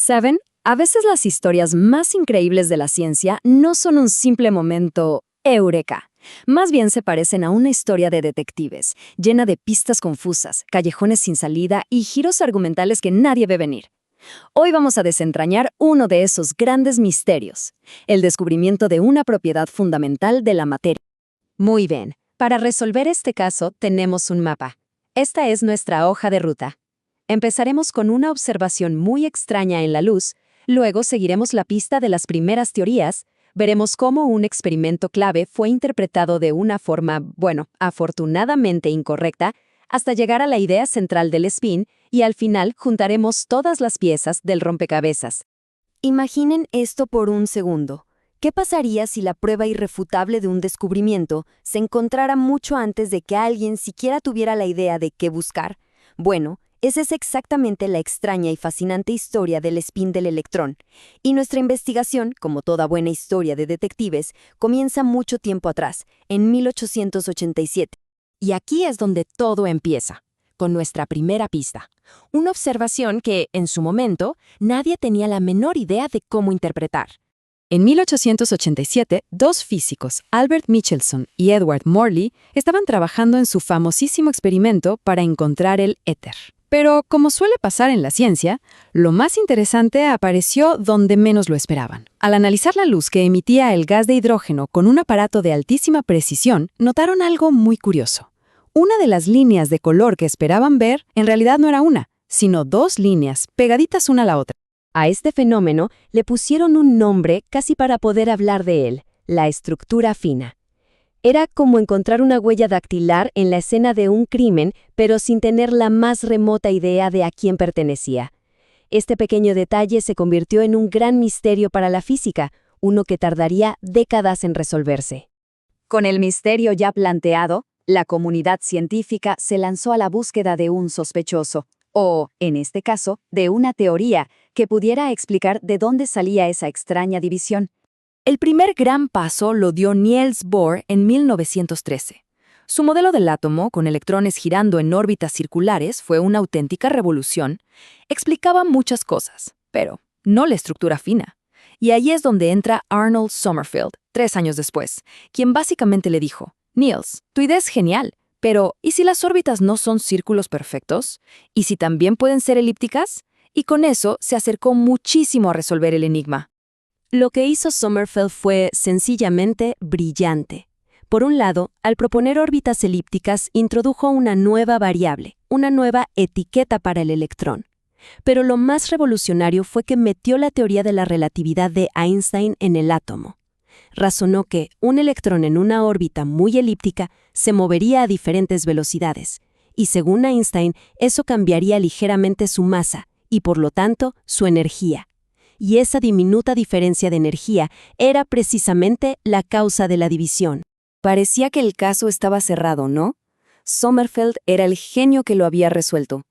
¿Saben? A veces las historias más increíbles de la ciencia no son un simple momento eureka. Más bien se parecen a una historia de detectives, llena de pistas confusas, callejones sin salida y giros argumentales que nadie ve venir. Hoy vamos a desentrañar uno de esos grandes misterios, el descubrimiento de una propiedad fundamental de la materia. Muy bien, para resolver este caso tenemos un mapa. Esta es nuestra hoja de ruta. Empezaremos con una observación muy extraña en la luz, luego seguiremos la pista de las primeras teorías, veremos cómo un experimento clave fue interpretado de una forma, afortunadamente incorrecta, hasta llegar a la idea central del spin, y al final juntaremos todas las piezas del rompecabezas. Imaginen esto por un segundo. ¿Qué pasaría si la prueba irrefutable de un descubrimiento se encontrara mucho antes de que alguien siquiera tuviera la idea de qué buscar? Bueno, esa es exactamente la extraña y fascinante historia del spin del electrón. Y nuestra investigación, como toda buena historia de detectives, comienza mucho tiempo atrás, en 1887. Y aquí es donde todo empieza, con nuestra primera pista. Una observación que, en su momento, nadie tenía la menor idea de cómo interpretar. En 1887, dos físicos, Albert Michelson y Edward Morley, estaban trabajando en su famosísimo experimento para encontrar el éter. Pero, como suele pasar en la ciencia, lo más interesante apareció donde menos lo esperaban. Al analizar la luz que emitía el gas de hidrógeno con un aparato de altísima precisión, notaron algo muy curioso. Una de las líneas de color que esperaban ver, en realidad no era una, sino dos líneas, pegaditas una a la otra. A este fenómeno le pusieron un nombre casi para poder hablar de él, la estructura fina. Era como encontrar una huella dactilar en la escena de un crimen, pero sin tener la más remota idea de a quién pertenecía. Este pequeño detalle se convirtió en un gran misterio para la física, uno que tardaría décadas en resolverse. Con el misterio ya planteado, la comunidad científica se lanzó a la búsqueda de un sospechoso, o, en este caso, de una teoría que pudiera explicar de dónde salía esa extraña división. El primer gran paso lo dio Niels Bohr en 1913. Su modelo del átomo, con electrones girando en órbitas circulares, fue una auténtica revolución. Explicaba muchas cosas, pero no la estructura fina. Y ahí es donde entra Arnold Sommerfeld, 3 años después, quien básicamente le dijo: Niels, tu idea es genial, pero ¿y si las órbitas no son círculos perfectos? ¿Y si también pueden ser elípticas? Y con eso se acercó muchísimo a resolver el enigma. Lo que hizo Sommerfeld fue sencillamente brillante. Por un lado, al proponer órbitas elípticas, introdujo una nueva variable, una nueva etiqueta para el electrón. Pero lo más revolucionario fue que metió la teoría de la relatividad de Einstein en el átomo. Razonó que un electrón en una órbita muy elíptica se movería a diferentes velocidades, y según Einstein, eso cambiaría ligeramente su masa y, por lo tanto, su energía. Y esa diminuta diferencia de energía era precisamente la causa de la división. Parecía que el caso estaba cerrado, ¿no? Sommerfeld era el genio que lo había resuelto.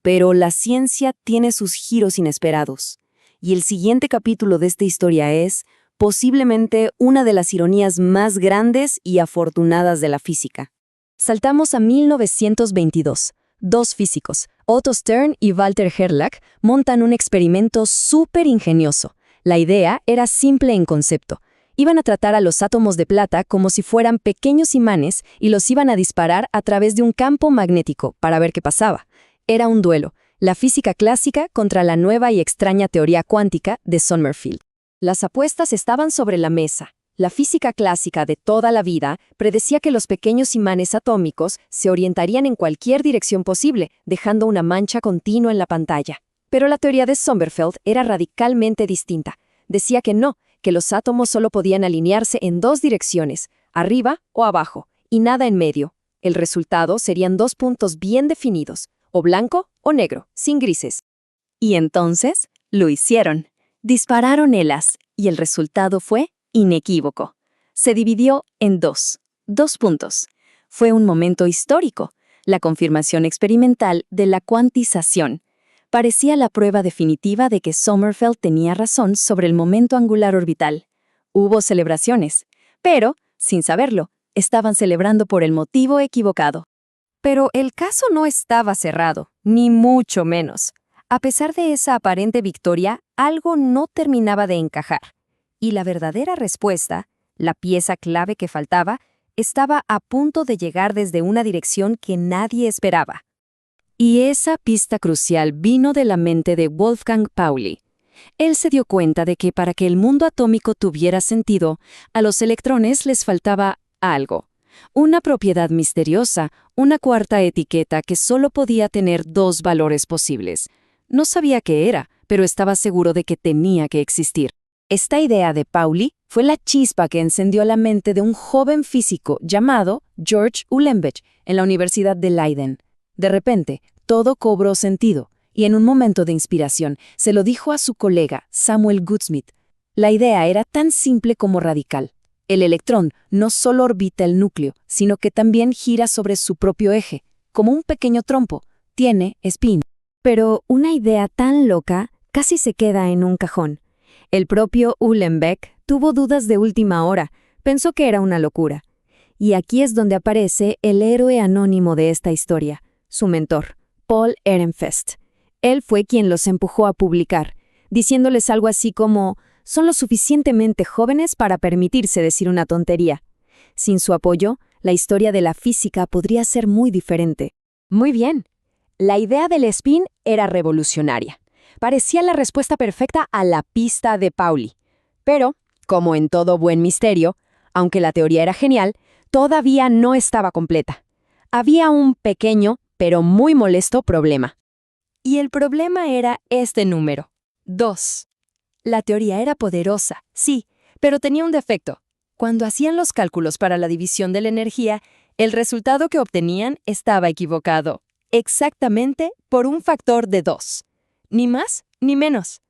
Pero la ciencia tiene sus giros inesperados. Y el siguiente capítulo de esta historia es, posiblemente, una de las ironías más grandes y afortunadas de la física. Saltamos a 1922. Dos físicos, Otto Stern y Walter Gerlach, montan un experimento súper ingenioso. La idea era simple en concepto. Iban a tratar a los átomos de plata como si fueran pequeños imanes y los iban a disparar a través de un campo magnético para ver qué pasaba. Era un duelo, la física clásica contra la nueva y extraña teoría cuántica de Sommerfeld. Las apuestas estaban sobre la mesa. La física clásica de toda la vida predecía que los pequeños imanes atómicos se orientarían en cualquier dirección posible, dejando una mancha continua en la pantalla. Pero la teoría de Sommerfeld era radicalmente distinta. Decía que no, que los átomos solo podían alinearse en 2 direcciones, arriba o abajo, y nada en medio. El resultado serían 2 puntos bien definidos, o blanco o negro, sin grises. Y entonces lo hicieron. Dispararon el haz, y el resultado fue inequívoco. Se dividió en 2 puntos. Fue un momento histórico, la confirmación experimental de la cuantización. Parecía la prueba definitiva de que Sommerfeld tenía razón sobre el momento angular orbital. Hubo celebraciones, pero, sin saberlo, estaban celebrando por el motivo equivocado. Pero el caso no estaba cerrado, ni mucho menos. A pesar de esa aparente victoria, algo no terminaba de encajar, y la verdadera respuesta, la pieza clave que faltaba, estaba a punto de llegar desde una dirección que nadie esperaba. Y esa pista crucial vino de la mente de Wolfgang Pauli. Él se dio cuenta de que para que el mundo atómico tuviera sentido, a los electrones les faltaba algo. Una propiedad misteriosa, una cuarta etiqueta que solo podía tener dos valores posibles. No sabía qué era, pero estaba seguro de que tenía que existir. Esta idea de Pauli fue la chispa que encendió la mente de un joven físico llamado George Uhlenbeck en la Universidad de Leiden. De repente, todo cobró sentido, y en un momento de inspiración se lo dijo a su colega Samuel Goudsmit. La idea era tan simple como radical. El electrón no solo orbita el núcleo, sino que también gira sobre su propio eje, como un pequeño trompo. Tiene spin. Pero una idea tan loca casi se queda en un cajón. El propio Uhlenbeck tuvo dudas de última hora, pensó que era una locura. Y aquí es donde aparece el héroe anónimo de esta historia, su mentor, Paul Ehrenfest. Él fue quien los empujó a publicar, diciéndoles algo así como: son lo suficientemente jóvenes para permitirse decir una tontería. Sin su apoyo, la historia de la física podría ser muy diferente. Muy bien. La idea del spin era revolucionaria. Parecía la respuesta perfecta a la pista de Pauli. Pero, como en todo buen misterio, aunque la teoría era genial, todavía no estaba completa. Había un pequeño, pero muy molesto problema. Y el problema era este número, 2. La teoría era poderosa, sí, pero tenía un defecto. Cuando hacían los cálculos para la división de la energía, el resultado que obtenían estaba equivocado, exactamente por un factor de 2. Ni más ni menos.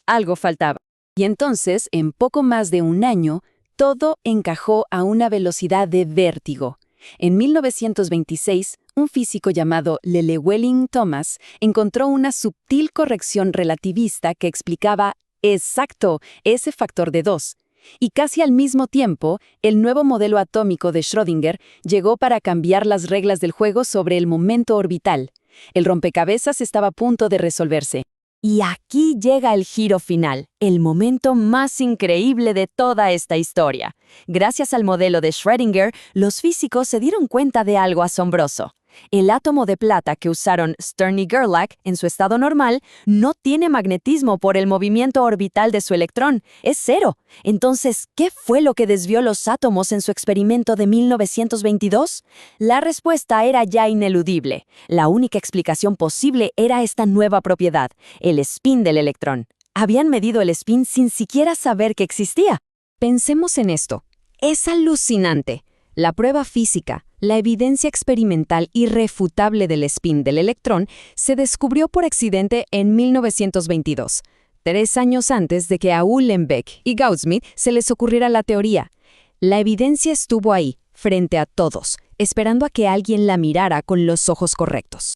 Algo faltaba. Y entonces, en poco más de un año, todo encajó a una velocidad de vértigo. En 1926, un físico llamado Llewellyn Thomas encontró una sutil corrección relativista que explicaba exacto ese factor de 2. Y casi al mismo tiempo, el nuevo modelo atómico de Schrödinger llegó para cambiar las reglas del juego sobre el momento orbital. El rompecabezas estaba a punto de resolverse. Y aquí llega el giro final, el momento más increíble de toda esta historia. Gracias al modelo de Schrödinger, los físicos se dieron cuenta de algo asombroso. El átomo de plata que usaron Stern y Gerlach en su estado normal no tiene magnetismo por el movimiento orbital de su electrón, es cero. Entonces, ¿qué fue lo que desvió los átomos en su experimento de 1922? La respuesta era ya ineludible. La única explicación posible era esta nueva propiedad, el spin del electrón. Habían medido el spin sin siquiera saber que existía. Pensemos en esto. Es alucinante. La prueba física, la evidencia experimental irrefutable del spin del electrón, se descubrió por accidente en 1922, 3 años antes de que a Uhlenbeck y Goudsmit se les ocurriera la teoría. La evidencia estuvo ahí, frente a todos, esperando a que alguien la mirara con los ojos correctos.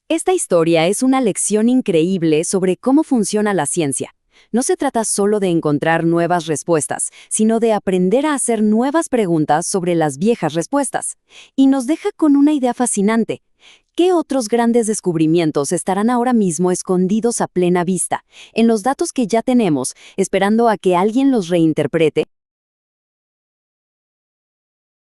Esta historia es una lección increíble sobre cómo funciona la ciencia. No se trata solo de encontrar nuevas respuestas, sino de aprender a hacer nuevas preguntas sobre las viejas respuestas. Y nos deja con una idea fascinante. ¿Qué otros grandes descubrimientos estarán ahora mismo escondidos a plena vista, en los datos que ya tenemos, esperando a que alguien los reinterprete?